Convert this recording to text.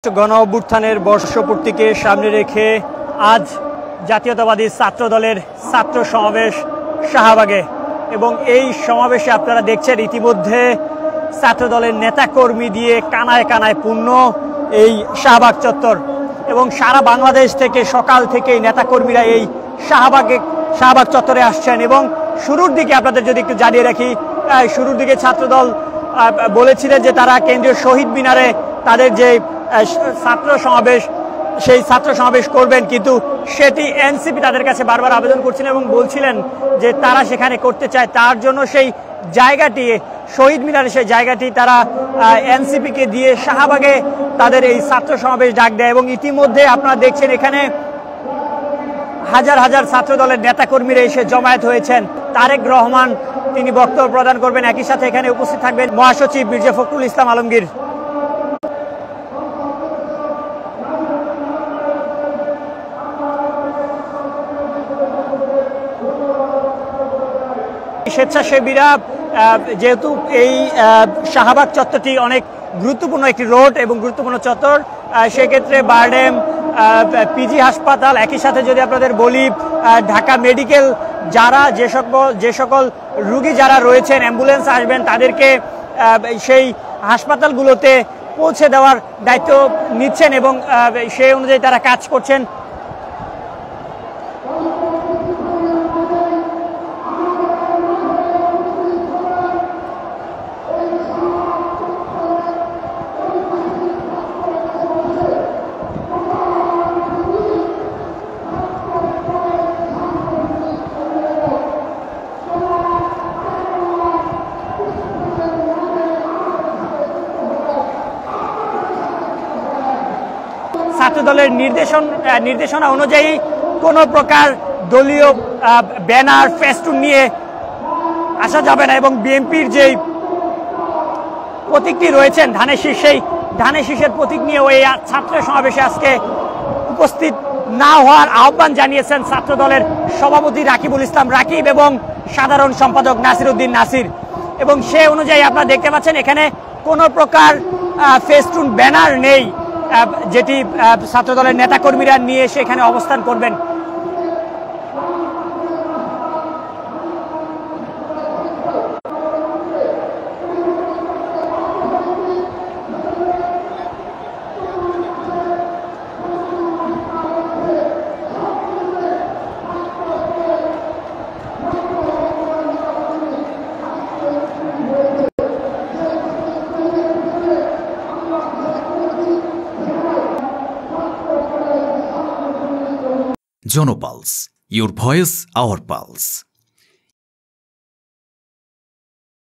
গণ অভ্যুত্থানের বর্ষপূর্তিকে সামনে রেখে আজ জাতীয়তাবাদী ছাত্র দলের ছাত্র সমাবেশ শাহবাগে এবং এই সমাবেশে আপনারা দেখছেন ইতিমধ্যে ছাত্র দলের নেতাকর্মী দিয়ে কানায় কানায় পূর্ণ এই শাহবাগ চত্বর এবং সারা বাংলাদেশ থেকে সকাল থেকেই নেতাকর্মীরা এই শাহবাগ চত্বরে আসছেন এবং শুরুর দিকে আপনাদের যদি একটু জানিয়ে রাখি, শুরুর দিকে ছাত্রদল বলেছিলেন যে তারা কেন্দ্রীয় শহীদ মিনারে তাদের যে সেই ছাত্র সমাবেশ করবেন, কিন্তু সেটি এনসিপি তাদের কাছে বারবার আবেদন করছিলেন এবং বলছিলেন যে তারা সেখানে করতে চায়, তার জন্য সেই জায়গাটি শহীদ মিনারে সেই জায়গাটি তারা এনসিপিকে দিয়ে শাহবাগে তাদের এই ছাত্র সমাবেশ ডাক দেয় এবং ইতিমধ্যে আপনারা দেখছেন এখানে হাজার হাজার ছাত্র দলের নেতাকর্মীরা এসে জমায়েত হয়েছেন। তারেক রহমান তিনি বক্তব্য প্রদান করবেন, একই সাথে এখানে উপস্থিত থাকবেন মহাসচিব মির্জা ফখরুল ইসলাম আলমগীর। স্বেচ্ছাসেবীরা যেহেতু এই শাহবাগ চত্বরটি অনেক গুরুত্বপূর্ণ একটি রোড এবং গুরুত্বপূর্ণ চত্বর, সেক্ষেত্রে বারডেম, পিজি হাসপাতাল, একই সাথে যদি আপনাদের বলি ঢাকা মেডিকেল, যারা যে সকল রুগী যারা রয়েছেন অ্যাম্বুলেন্স আসবেন তাদেরকে সেই হাসপাতালগুলোতে পৌঁছে দেওয়ার দায়িত্ব নিচ্ছেন এবং সেই অনুযায়ী তারা কাজ করছেন। ছাত্র দলের নির্দেশনা অনুযায়ী কোনো প্রকার দলীয় ব্যানার ফেস্টুন নিয়ে আসা যাবে না এবং বিএনপির যেই প্রতীকটি রয়েছেন ধানের শীষ, সেই ধানের শীষের প্রতীক নিয়ে ওই ছাত্র সমাবেশে আজকে উপস্থিত না হওয়ার আহ্বান জানিয়েছেন ছাত্র দলের সভাপতি রাকিবুল ইসলাম রাকিব এবং সাধারণ সম্পাদক নাসির উদ্দিন নাসির। এবং সে অনুযায়ী আপনারা দেখতে পাচ্ছেন এখানে কোনো প্রকার ফেস্টুন ব্যানার নেই যেটি ছাত্র দলের নেতাকর্মীরা নিয়ে এসে এখানে অবস্থান করবেন। Jan Pulse, your voice, our pulse.